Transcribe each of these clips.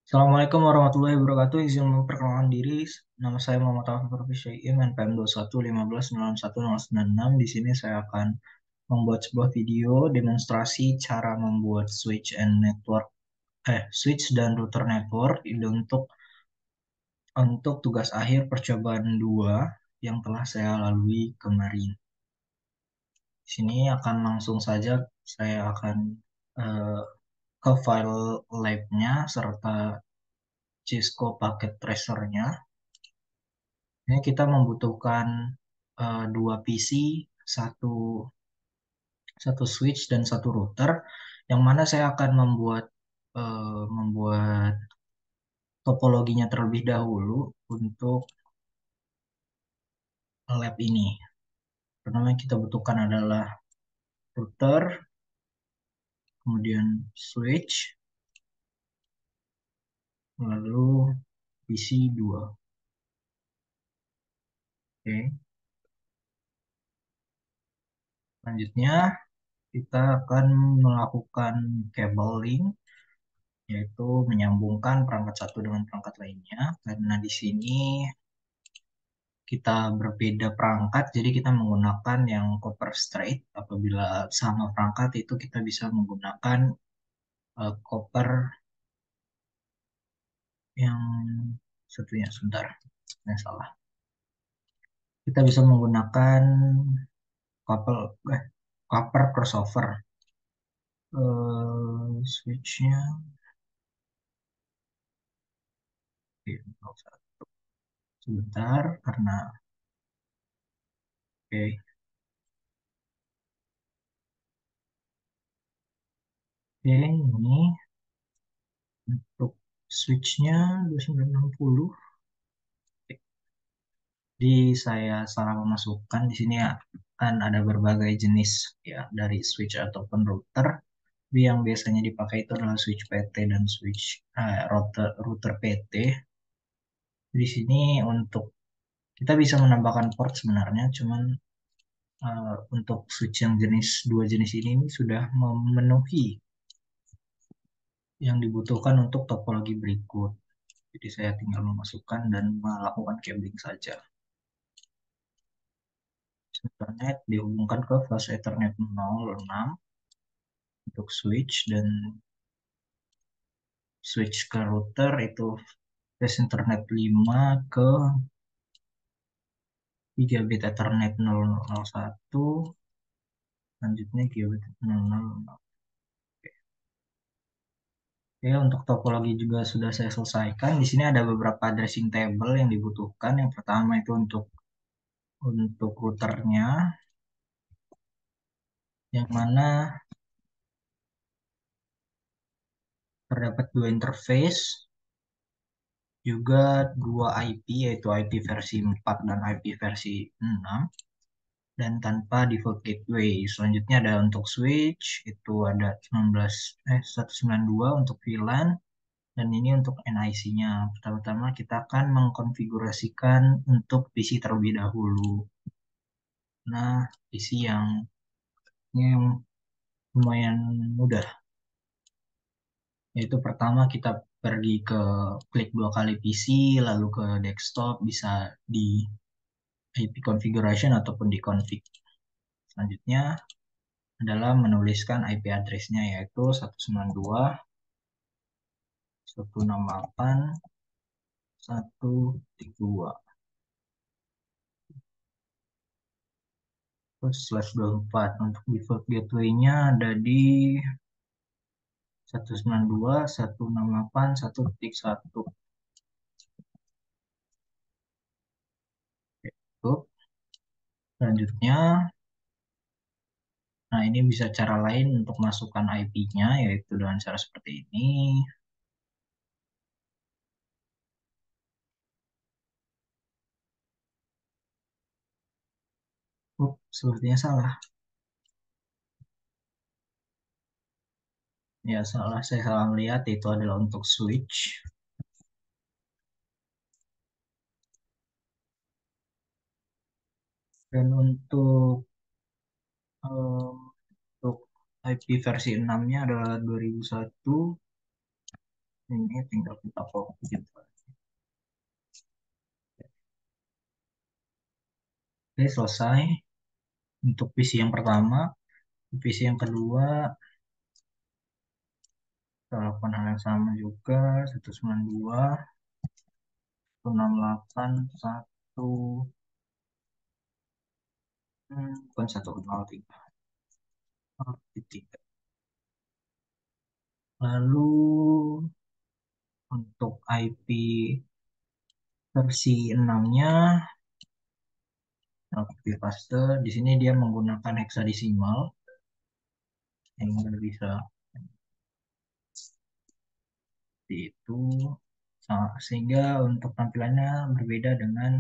Assalamualaikum warahmatullahi wabarakatuh. Izin memperkenalkan diri. Nama saya Muhammad Taufik Syai'im, NPM 2115919096. Di sini saya akan membuat sebuah video demonstrasi cara membuat switch dan router network ini untuk tugas akhir percobaan 2 yang telah saya lalui kemarin. Di sini akan langsung saja saya akan eh, ke file lab-nya serta Cisco paket tracer-nya. Ini kita membutuhkan dua PC, satu satu switch dan satu router, yang mana saya akan membuat topologinya terlebih dahulu untuk lab ini. Pertama yang kita butuhkan adalah router, kemudian switch, lalu PC 2. Oke. Selanjutnya kita akan melakukan cabling, yaitu menyambungkan perangkat satu dengan perangkat lainnya. Karena di sini kita berbeda perangkat, jadi kita menggunakan yang copper straight. Apabila sama perangkat itu kita bisa menggunakan copper yang satunya, sebentar, yang salah. Kita bisa menggunakan copper copper crossover. Switchnya, nggak usah. Sebentar, karena oke. Oke, ini untuk switchnya 2960. Jadi saya salah memasukkan di sini ya, kan ada berbagai jenis ya dari switch ataupun router. Tapi yang biasanya dipakai itu adalah switch PT dan router PT. Di sini untuk kita bisa menambahkan port sebenarnya, cuman untuk switch yang dua jenis ini sudah memenuhi yang dibutuhkan untuk topologi berikut. Jadi saya tinggal memasukkan dan melakukan cabling saja. Ethernet dihubungkan ke flash Ethernet 06 untuk switch, dan switch ke router itu flash Ethernet 5 ke gigabit Ethernet 001, selanjutnya gigabit 000. Oke, untuk topologi juga sudah saya selesaikan. Di sini ada beberapa addressing table yang dibutuhkan. Yang pertama itu untuk routernya, yang mana terdapat dua interface, juga dua IP, yaitu IP versi 4 dan IP versi 6, dan tanpa default gateway. Selanjutnya ada untuk switch, itu ada 192 untuk VLAN, dan ini untuk NIC-nya. Pertama-tama kita akan mengkonfigurasikan untuk PC terlebih dahulu. Nah, PC yang lumayan mudah. Yaitu pertama kita pergi ke klik dua kali PC, lalu ke desktop, bisa di IP configuration ataupun di config. Selanjutnya adalah menuliskan IP address-nya, yaitu 192.168.1.2. Terus /24 untuk default gateway-nya ada di 192.168.1.1. Itu. Selanjutnya, nah ini bisa cara lain untuk masukkan IP-nya, yaitu dengan cara seperti ini. Sepertinya salah. Ya, saya salah melihat, itu adalah untuk switch. Dan untuk IP versi 6-nya adalah 2001. Ini tinggal kita copy gitu. Oke, selesai untuk PC yang pertama. PC yang kedua, kita lakukan hal yang sama juga. 192, 168, 1, bukan 103. Tiga. Lalu untuk IP versi 6-nya, copy paste. Di sini dia menggunakan hexadesimal yang bisa seperti itu. Sehingga untuk tampilannya berbeda dengan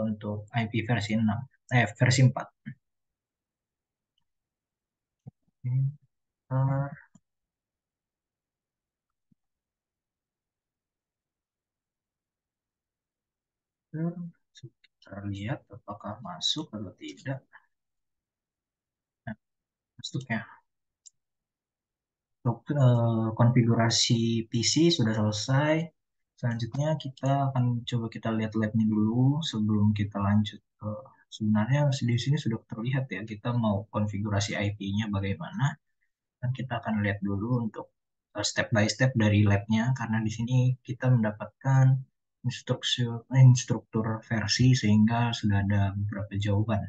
untuk IP versi 6, versi 4. Bentar, kita lihat apakah masuk atau tidak. Nah, masuk ya. Untuk konfigurasi PC sudah selesai. Selanjutnya kita akan coba kita lihat labnya dulu sebelum kita lanjut ke, sebenarnya di sini sudah terlihat ya kita mau konfigurasi IP-nya bagaimana, dan kita akan lihat dulu untuk step by step dari labnya karena di sini kita mendapatkan instruktur versi sehingga sudah ada beberapa jawaban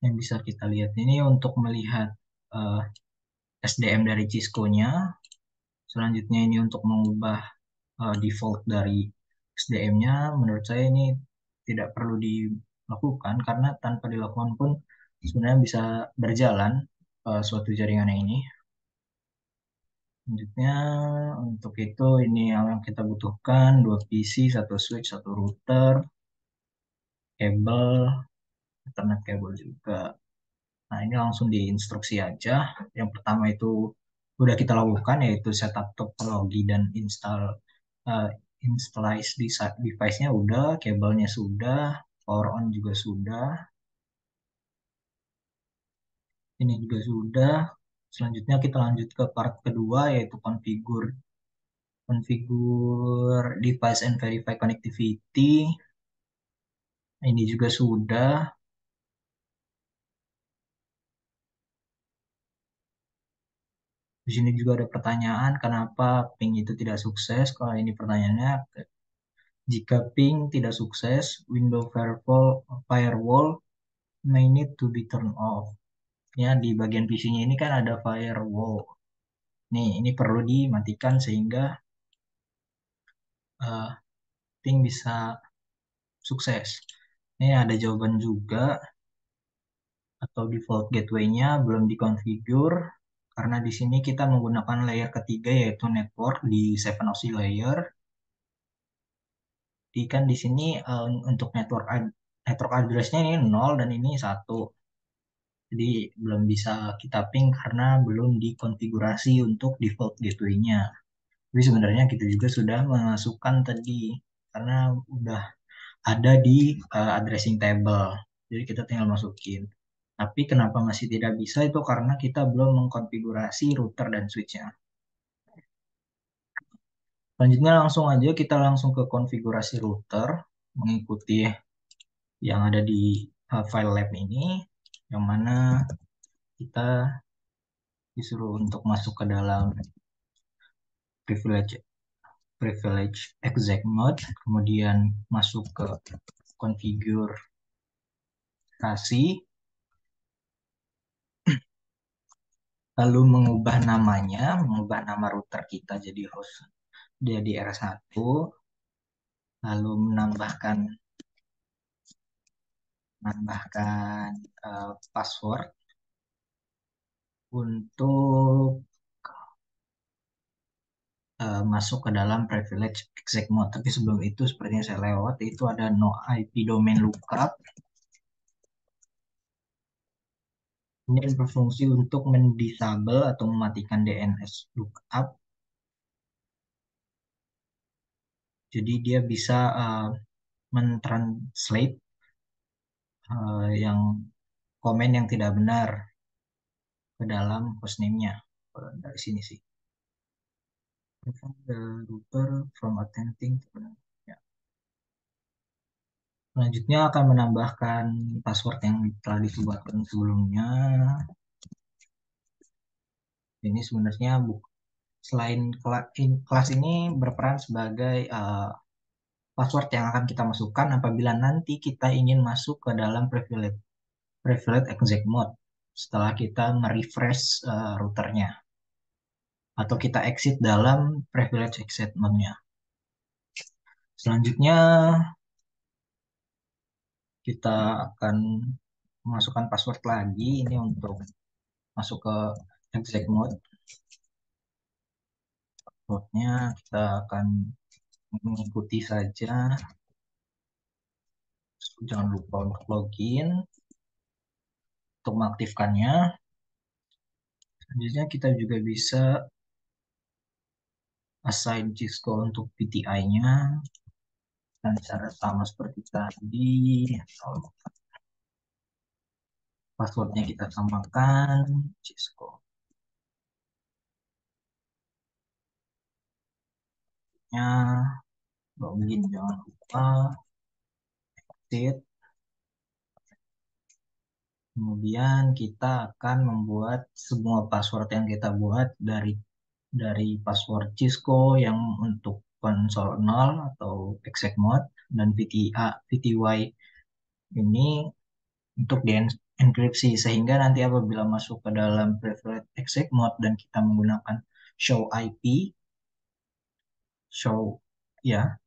yang bisa kita lihat ini untuk melihat eh, SDM dari Cisco-nya. Selanjutnya ini untuk mengubah default dari SDM-nya, menurut saya ini tidak perlu dilakukan karena tanpa dilakukan pun sebenarnya bisa berjalan suatu jaringan ini. Selanjutnya untuk itu ini yang kita butuhkan, dua PC, satu switch, satu router, kabel, Ethernet kabel juga. Nah, ini langsung diinstruksi aja. Yang pertama itu udah kita lakukan yaitu setup topologi dan uh, installation device-nya udah, kabelnya sudah, power on juga sudah, ini juga sudah. Selanjutnya kita lanjut ke part kedua yaitu configure device and verify connectivity. Ini juga sudah. Di sini juga ada pertanyaan kenapa ping itu tidak sukses. Kalau ini pertanyaannya, jika ping tidak sukses, window firewall may need to be turned off. Ya, di bagian PC-nya ini kan ada firewall. Nih, ini perlu dimatikan sehingga uh, ping bisa sukses. Ini ada jawaban juga atau default gateway-nya belum dikonfigur karena di sini kita menggunakan layer ketiga yaitu network di 7OC layer. Di kan di sini untuk network address-nya ini 0 dan ini 1. Jadi belum bisa kita ping karena belum dikonfigurasi untuk default gateway-nya. Tapi sebenarnya kita juga sudah memasukkan tadi karena udah ada di addressing table. Jadi kita tinggal masukin. Tapi kenapa masih tidak bisa itu karena kita belum mengkonfigurasi router dan switch-nya. Selanjutnya langsung aja kita langsung ke konfigurasi router mengikuti yang ada di file lab ini, yang mana kita disuruh untuk masuk ke dalam privilege privilege exec mode, kemudian masuk ke konfigurasi, lalu mengubah nama router kita jadi host jadi R1, lalu menambahkan password untuk masuk ke dalam privilege exec mode. Tapi sebelum itu sepertinya saya lewat, itu ada no IP domain lookup. Ini berfungsi untuk mendisable atau mematikan DNS lookup. Jadi dia bisa mentranslate yang komen yang tidak benar ke dalam hostname-nya. Dari sini sih. prevent the router from attempting to. Ya. Selanjutnya akan menambahkan password yang telah dibuatkan sebelumnya. Ini sebenarnya selain kelas ini berperan sebagai password yang akan kita masukkan apabila nanti kita ingin masuk ke dalam privilege exec mode setelah kita merefresh routernya atau kita exit dalam privilege exec mode-nya. Selanjutnya kita akan memasukkan password lagi ini untuk masuk ke exec mode. Passwordnya kita akan mengikuti saja. Jangan lupa untuk login untuk mengaktifkannya. Selanjutnya kita juga bisa assign Cisco untuk PTI-nya dan cara sama seperti tadi. Passwordnya kita samakan Cisco. Ya, login jangan lupa. Exit. Kemudian kita akan membuat semua password yang kita buat dari password Cisco yang untuk konsol 0 atau exec mode dan VTY ini untuk dienkripsi sehingga nanti apabila masuk ke dalam privilege exec mode dan kita menggunakan show IP, show ya,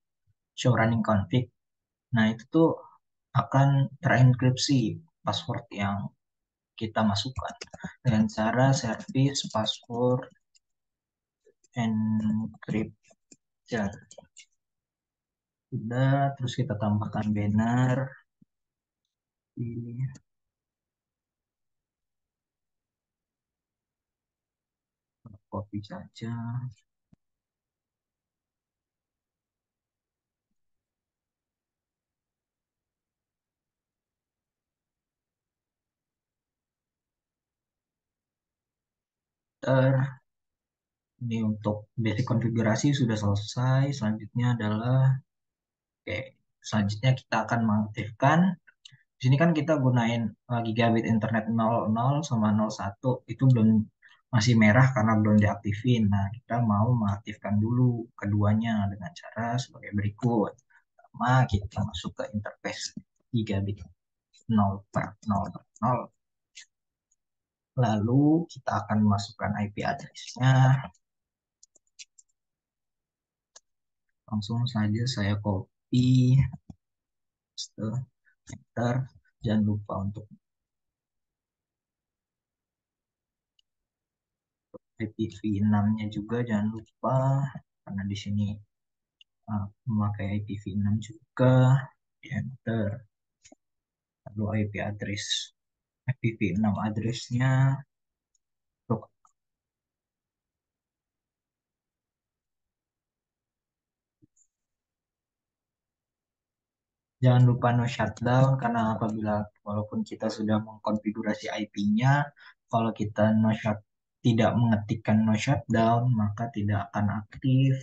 show running config. Nah, itu tuh akan terenkripsi password yang kita masukkan dengan cara service password encryption. Sudah, terus kita tambahkan banner di copy saja. Ini untuk basic konfigurasi sudah selesai. Selanjutnya adalah oke, selanjutnya kita akan mengaktifkan. Di sini kan kita gunain gigabit internet 00 sama 01 itu belum masih merah karena belum diaktifin. Nah, kita mau mengaktifkan dulu keduanya dengan cara sebagai berikut. Pertama, kita masuk ke interface gigabit 0 per 0 per 0. Lalu kita akan masukkan IP address-nya. Langsung saja saya copy, enter. Jangan lupa untuk IPv6-nya juga jangan lupa karena di sini memakai IPv6 juga. Enter. Lalu IP address IPv6 address-nya. Jangan lupa no shutdown karena apabila walaupun kita sudah mengkonfigurasi IP-nya, kalau kita tidak mengetikkan no shutdown maka tidak akan aktif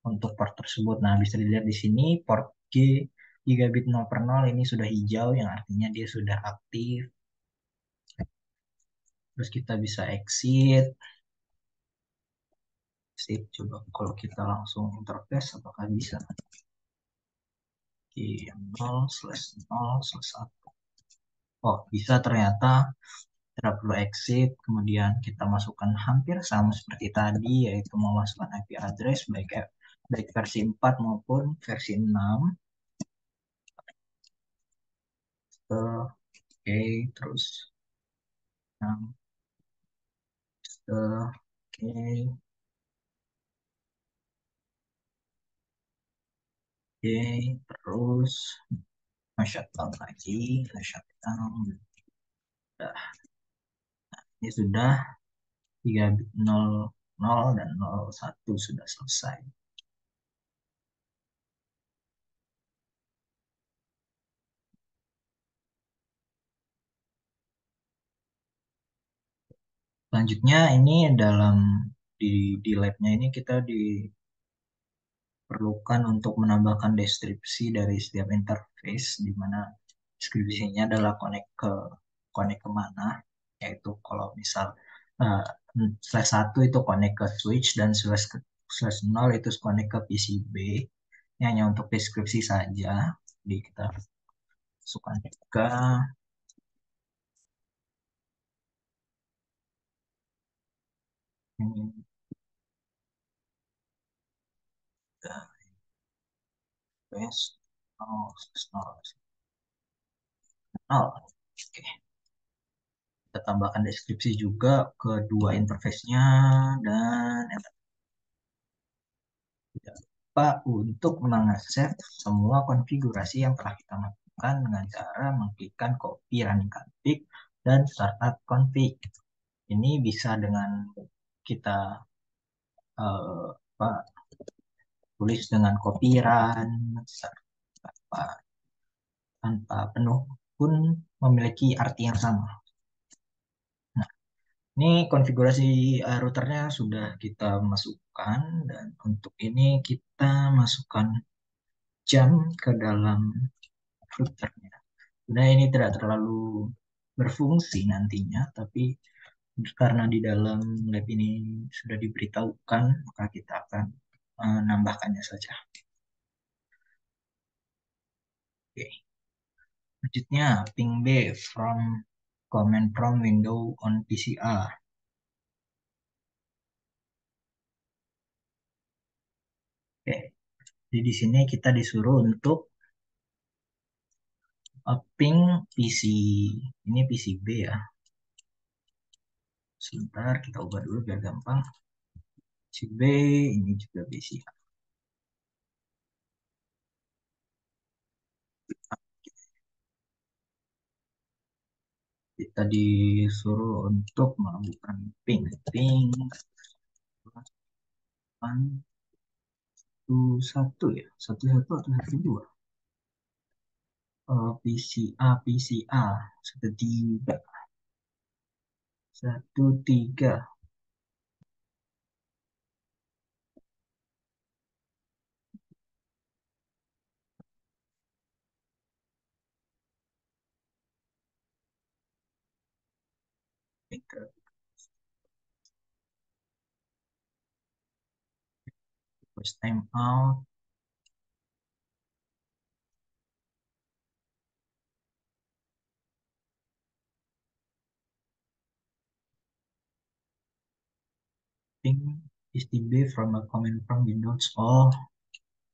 untuk port tersebut. Nah, bisa dilihat di sini port gigabit 0 per 0 ini sudah hijau yang artinya dia sudah aktif. Terus kita bisa exit. Exit coba kalau kita langsung interface apakah bisa? Oke, 0/0/1. Oh, bisa ternyata. Tidak perlu exit, kemudian kita masukkan hampir sama seperti tadi, yaitu memasukkan IP address baik versi 4 maupun versi 6. Oke, terus oke, terus shutdown lagi, shutdown. Nah, ini sudah 3 bit 00 dan 01 sudah selesai. Selanjutnya ini dalam di labnya ini kita diperlukan untuk menambahkan deskripsi dari setiap interface, di mana deskripsinya adalah connect kemana, yaitu kalau misal uh, slash satu itu connect ke switch dan slash nol itu connect ke PCB. Ini hanya untuk deskripsi saja. Jadi kita masukkan juga ini space nol slash nol nol. Oke, kita tambahkan deskripsi juga ke dua interface-nya dan tidak lupa untuk mengakses semua konfigurasi yang telah kita lakukan dengan cara mengklikkan copy running config dan startup config. Ini bisa dengan kita apa, tulis dengan copy run tanpa, tanpa penuh pun memiliki arti yang sama. Nah, ini konfigurasi routernya sudah kita masukkan dan untuk ini kita masukkan jam ke dalam routernya. Sebenarnya ini tidak terlalu berfungsi nantinya, tapi karena di dalam lab ini sudah diberitahukan, maka kita akan menambahkannya saja. Oke. Selanjutnya, ping B from command prompt window on PCR. Oke. Jadi di sini kita disuruh untuk ping PC. Ini PC B ya. Sebentar kita ubah dulu biar gampang. PC B, ini juga PC A. Kita disuruh untuk melakukan ping 1 ya, 1 1 atau 1 2. PCA PCA 1 3 1 3. First time out. Ping is DB from a comment from Windows. Oh,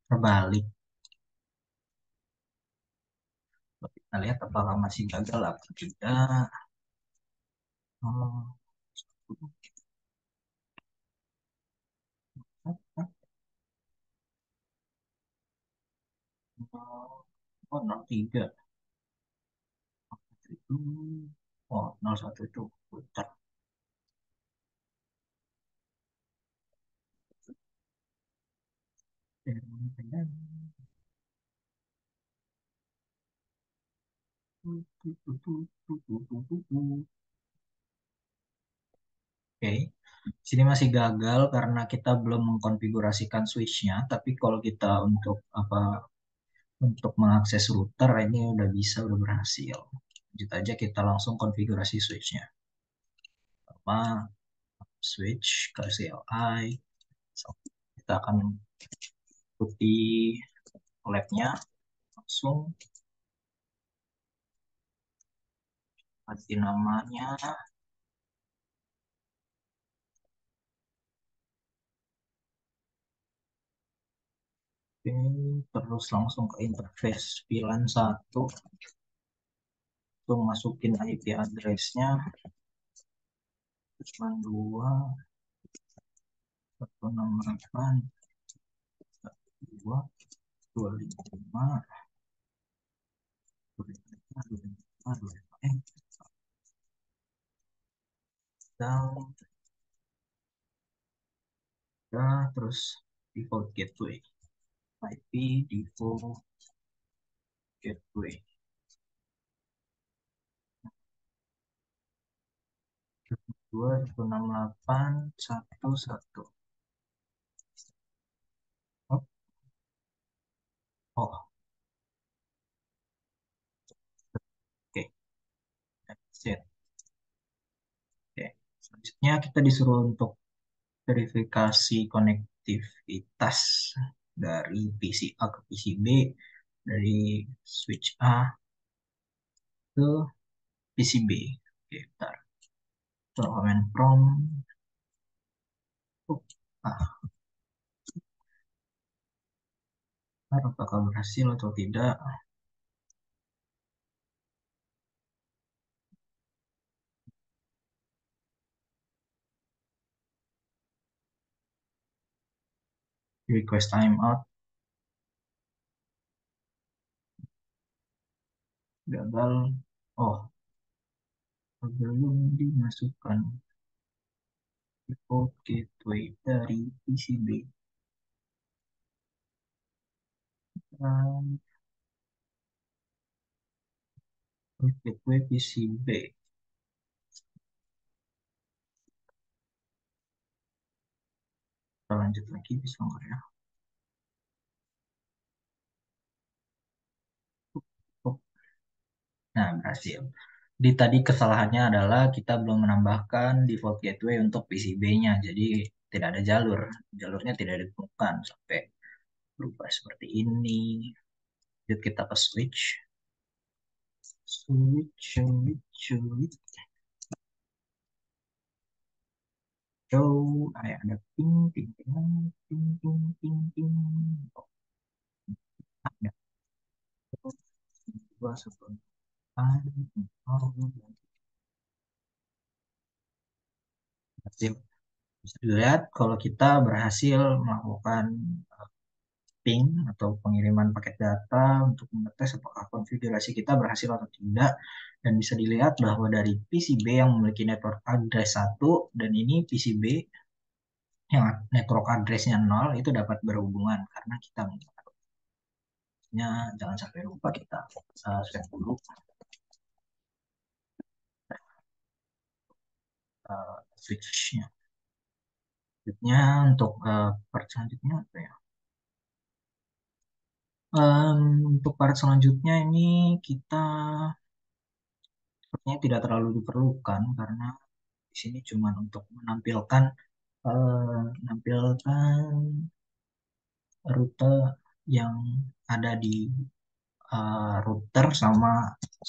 terbalik. Kita lihat apakah masih gagal atau tidak. Oh, oh 03 itu, oh 01 itu putar. Oke, sini masih gagal karena kita belum mengkonfigurasikan switch-nya. Tapi kalau kita untuk apa, untuk mengakses router ini udah bisa, udah berhasil. Lanjut aja kita langsung konfigurasi switch-nya. Pertama, switch ke CLI. So, kita akan ikuti lab-nya langsung, ganti namanya. Oke, terus langsung ke interface VLAN 1. Langsung masukin IP address-nya 92 168 2 25 25 25 down, terus default gateway, IP default gateway. 16811. Oh, oh, oke. Sip. Oke. Selanjutnya kita disuruh untuk verifikasi konektivitas dari PC A ke PC B, dari switch A ke PC B. Oke, bentar. Command prompt. Oh, ah, apakah berhasil atau tidak? Request timeout. Gagal. Oh, belum dimasukkan default gateway dari PCB. Um, gateway PCB. Kita lanjut lagi bisa nggak ya? Oh, nah, berhasil. Di tadi kesalahannya adalah kita belum menambahkan default gateway untuk PCB-nya. Jadi tidak ada jalur. Jalurnya tidak ditemukan sampai berubah seperti ini. Lanjut kita ke switch. Switch. Show. Ada ping, ping, ping, ping, ping, ping, ping. Oh, ada. Dua sebelum. Oh, berhasil. Bisa dilihat kalau kita berhasil melakukan ping atau pengiriman paket data untuk mengetes apakah konfigurasi kita berhasil atau tidak. Dan bisa dilihat bahwa dari PCB yang memiliki network address 1 dan ini PCB yang network addressnya 0 itu dapat berhubungan karena kita jangan sampai lupa kita set dulu switch-nya. Selanjutnya untuk part selanjutnya apa ya? Untuk part selanjutnya ini kita sepertinya tidak terlalu diperlukan karena di sini cuma untuk menampilkan rute yang ada di router sama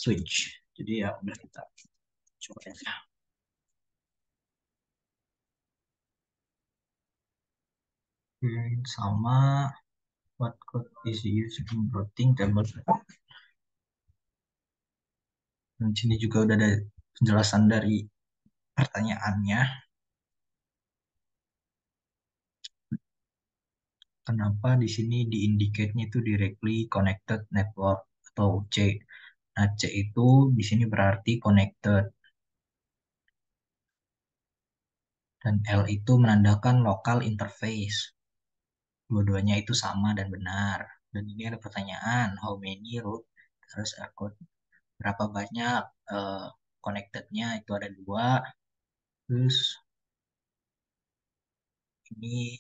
switch. Jadi ya udah kita coba aja. Sama what code is used in routing table. Dan di sini juga udah ada penjelasan dari pertanyaannya. Kenapa di sini di indicate-nya itu directly connected network atau C. Nah, C itu di sini berarti connected dan L itu menandakan local interface. Dua-duanya itu sama dan benar. Dan ini ada pertanyaan, how many root terus akun berapa banyak uh, connected-nya itu ada dua. Terus ini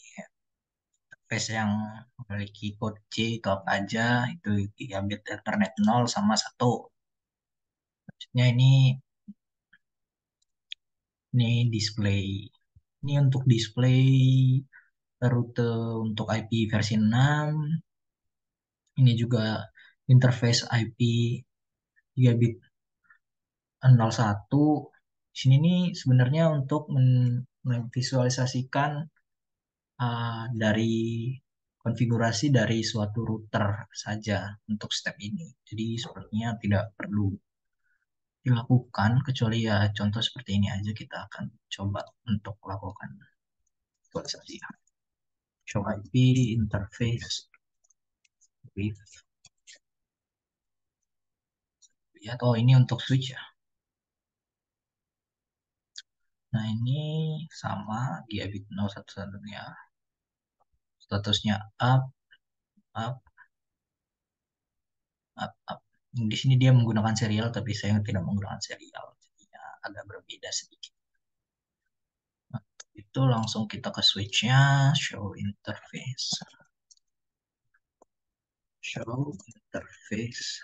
interface yang memiliki code C itu apa aja? Itu gigabit Ethernet 0 sama 1. Maksudnya ini display. Ini untuk display rute untuk IP versi 6. Ini juga interface IP gigabit 01. Di sini nih sebenarnya untuk memvisualisasikan dari konfigurasi dari suatu router saja untuk step ini. Jadi sepertinya tidak perlu dilakukan kecuali ya contoh seperti ini aja kita akan coba untuk lakukan visualisasi. Show IP interface with lihat oh ini untuk switch ya. Nah ini sama gigabit 011 ya. Statusnya up, up. Di sini dia menggunakan serial tapi saya tidak menggunakan serial. Jadinya agak berbeda sedikit. Itu langsung kita ke switch-nya, show interface. Show interface.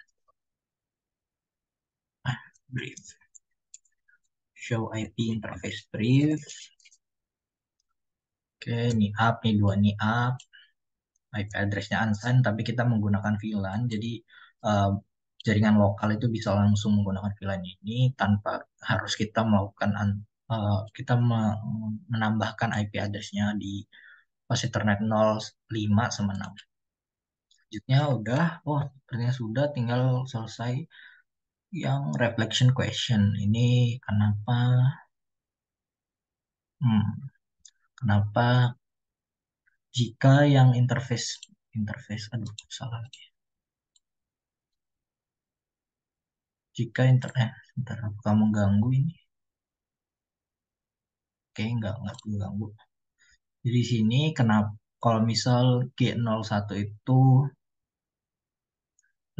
Brief. Show IP interface brief. Oke, ini up, nih dua nih up. IP address-nya unsigned, tapi kita menggunakan VLAN. Jadi uh, jaringan lokal itu bisa langsung menggunakan VLAN ini tanpa harus kita melakukan kita menambahkan IP address-nya di pas Ethernet 05 sama 6. Selanjutnya udah, oh ternyata sudah, tinggal selesai yang reflection question. Ini kenapa, hmm, kenapa jika yang interface, aduh salah lagi. Jika bentar, kamu ganggu ini. Oke, nggak perlu ganggu. Jadi di sini kenapa kalau misal G01 itu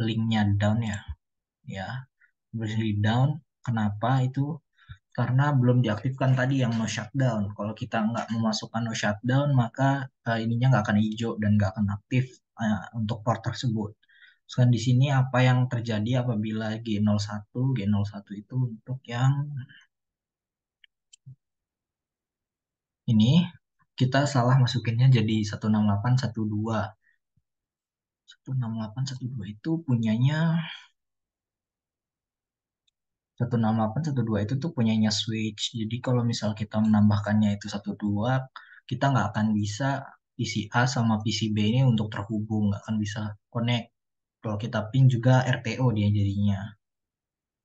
linknya down ya, ya bersih down. Kenapa itu? Karena belum diaktifkan tadi yang no shutdown. Kalau kita nggak memasukkan no shutdown, maka ininya nggak akan hijau dan nggak akan aktif untuk port tersebut. Sekarang di sini apa yang terjadi apabila G01 itu untuk yang ini kita salah masukinnya jadi 16812. 16812 itu punyanya 16812 itu tuh punyanya switch. Jadi kalau misal kita menambahkannya itu 12, kita nggak akan bisa PC A sama PC B ini untuk terhubung, nggak akan bisa connect. Kalau kita pin juga RTO dia jadinya.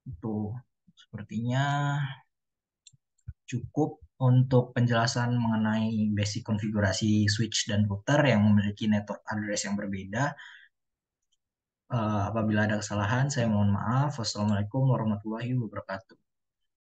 Itu sepertinya cukup untuk penjelasan mengenai basic konfigurasi switch dan router yang memiliki network address yang berbeda. Apabila ada kesalahan, saya mohon maaf. Wassalamualaikum warahmatullahi wabarakatuh.